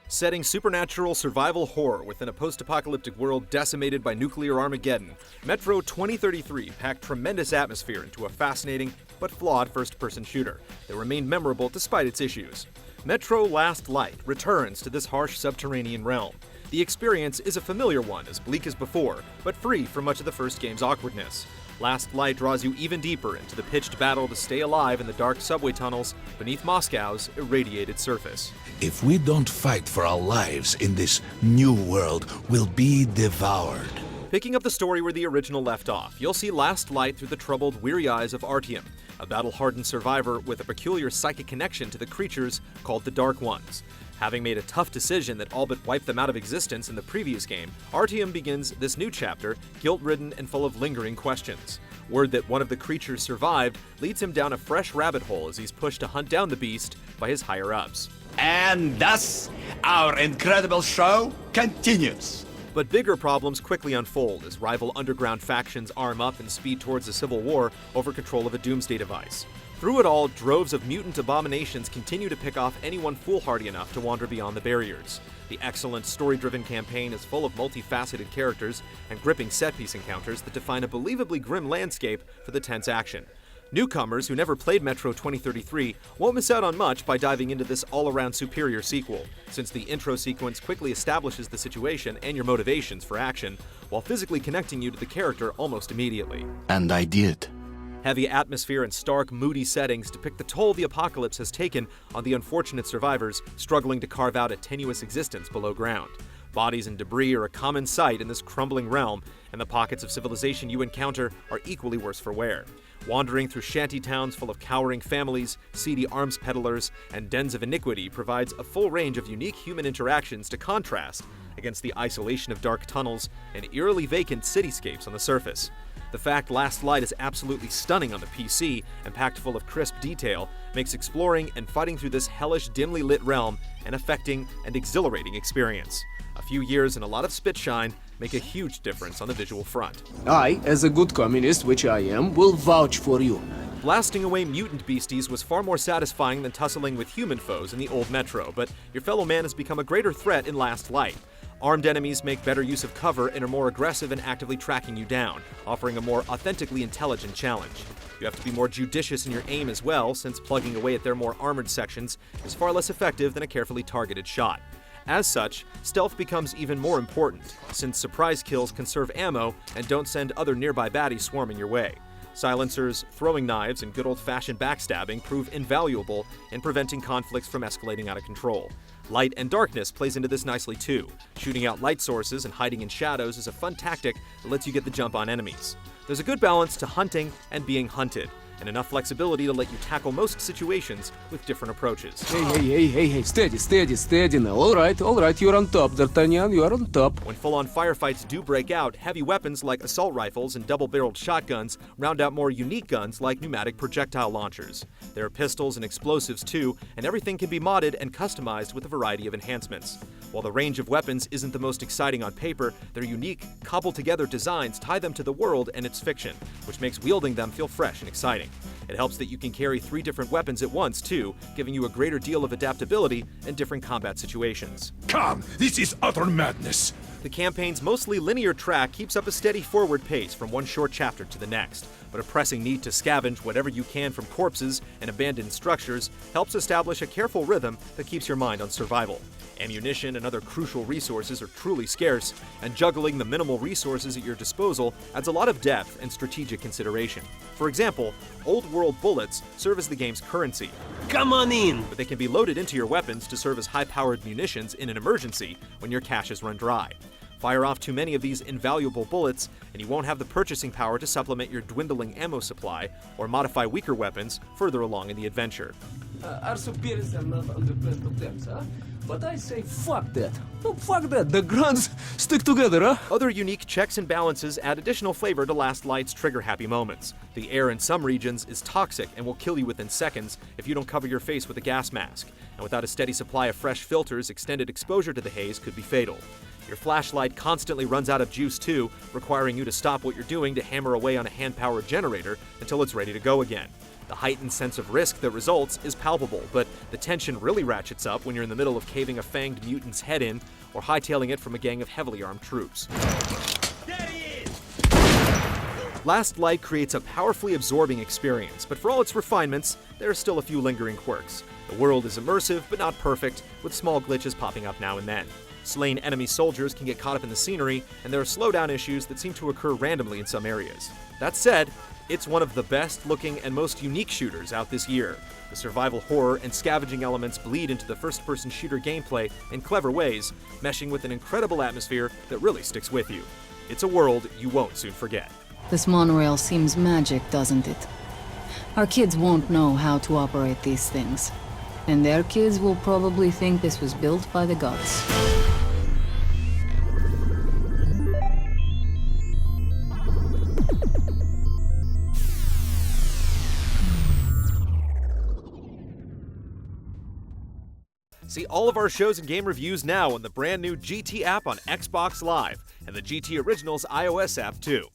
Setting supernatural survival horror within a post-apocalyptic world decimated by nuclear Armageddon, Metro 2033 packed tremendous atmosphere into a fascinating but flawed first-person shooter that remained memorable despite its issues. Metro Last Light returns to this harsh subterranean realm. The experience is a familiar one, as bleak as before, but free from much of the first game's awkwardness. Last Light draws you even deeper into the pitched battle to stay alive in the dark subway tunnels beneath Moscow's irradiated surface. If we don't fight for our lives in this new world, we'll be devoured. Picking up the story where the original left off, you'll see Last Light through the troubled, weary eyes of Artyom, a battle-hardened survivor with a peculiar psychic connection to the creatures called the Dark Ones. Having made a tough decision that all but wiped them out of existence in the previous game, Artyom begins this new chapter guilt-ridden and full of lingering questions. Word that one of the creatures survived leads him down a fresh rabbit hole as he's pushed to hunt down the beast by his higher-ups. And thus, our incredible show continues. But bigger problems quickly unfold as rival underground factions arm up and speed towards a civil war over control of a doomsday device. Through it all, droves of mutant abominations continue to pick off anyone foolhardy enough to wander beyond the barriers. The excellent story-driven campaign is full of multifaceted characters and gripping set-piece encounters that define a believably grim landscape for the tense action. Newcomers who never played Metro 2033 won't miss out on much by diving into this all-around superior sequel, since the intro sequence quickly establishes the situation and your motivations for action, while physically connecting you to the character almost immediately. And I did. Heavy atmosphere and stark, moody settings depict the toll the apocalypse has taken on the unfortunate survivors struggling to carve out a tenuous existence below ground. Bodies and debris are a common sight in this crumbling realm, and the pockets of civilization you encounter are equally worse for wear. Wandering through shanty towns full of cowering families, seedy arms peddlers, and dens of iniquity provides a full range of unique human interactions to contrast against the isolation of dark tunnels and eerily vacant cityscapes on the surface. The fact Last Light is absolutely stunning on the PC and packed full of crisp detail makes exploring and fighting through this hellish, dimly lit realm an affecting and exhilarating experience. A few years and a lot of spitshine make a huge difference on the visual front. I, as a good communist, which I am, will vouch for you. Blasting away mutant beasties was far more satisfying than tussling with human foes in the old Metro, but your fellow man has become a greater threat in Last Light. Armed enemies make better use of cover and are more aggressive in actively tracking you down, offering a more authentically intelligent challenge. You have to be more judicious in your aim as well, since plugging away at their more armored sections is far less effective than a carefully targeted shot. As such, stealth becomes even more important, since surprise kills conserve ammo and don't send other nearby baddies swarming your way. Silencers, throwing knives, and good old-fashioned backstabbing prove invaluable in preventing conflicts from escalating out of control. Light and darkness plays into this nicely too. Shooting out light sources and hiding in shadows is a fun tactic that lets you get the jump on enemies. There's a good balance to hunting and being hunted, and enough flexibility to let you tackle most situations with different approaches. Hey, steady now. All right, you're on top, D'Artagnan, you're on top. When full-on firefights do break out, heavy weapons like assault rifles and double-barreled shotguns round out more unique guns like pneumatic projectile launchers. There are pistols and explosives too, and everything can be modded and customized with a variety of enhancements. While the range of weapons isn't the most exciting on paper, their unique, cobbled-together designs tie them to the world and its fiction, which makes wielding them feel fresh and exciting. It helps that you can carry 3 different weapons at once, too, giving you a greater deal of adaptability in different combat situations. Come, this is utter madness. The campaign's mostly linear track keeps up a steady forward pace from one short chapter to the next, but a pressing need to scavenge whatever you can from corpses and abandoned structures helps establish a careful rhythm that keeps your mind on survival. Ammunition and other crucial resources are truly scarce, and juggling the minimal resources at your disposal adds a lot of depth and strategic consideration. For example, old-world bullets serve as the game's currency. Come on in! But they can be loaded into your weapons to serve as high-powered munitions in an emergency when your cache has run dry. Fire off too many of these invaluable bullets, and you won't have the purchasing power to supplement your dwindling ammo supply or modify weaker weapons further along in the adventure. Our superiors are not on the best of terms, huh? But I say fuck that. No, fuck that. The grunts stick together, huh? Other unique checks and balances add additional flavor to Last Light's trigger-happy moments. The air in some regions is toxic and will kill you within seconds if you don't cover your face with a gas mask. And without a steady supply of fresh filters, extended exposure to the haze could be fatal. Your flashlight constantly runs out of juice too, requiring you to stop what you're doing to hammer away on a hand-powered generator until it's ready to go again. The heightened sense of risk that results is palpable, but the tension really ratchets up when you're in the middle of caving a fanged mutant's head in or hightailing it from a gang of heavily armed troops. Last Light creates a powerfully absorbing experience, but for all its refinements, there are still a few lingering quirks. The world is immersive, but not perfect, with small glitches popping up now and then. Slain enemy soldiers can get caught up in the scenery, and there are slowdown issues that seem to occur randomly in some areas. That said, it's one of the best looking and most unique shooters out this year. The survival horror and scavenging elements bleed into the first-person shooter gameplay in clever ways, meshing with an incredible atmosphere that really sticks with you. It's a world you won't soon forget. This monorail seems magic, doesn't it? Our kids won't know how to operate these things. And their kids will probably think this was built by the gods. See all of our shows and game reviews now on the brand new GT app on Xbox Live, and the GT Originals iOS app too.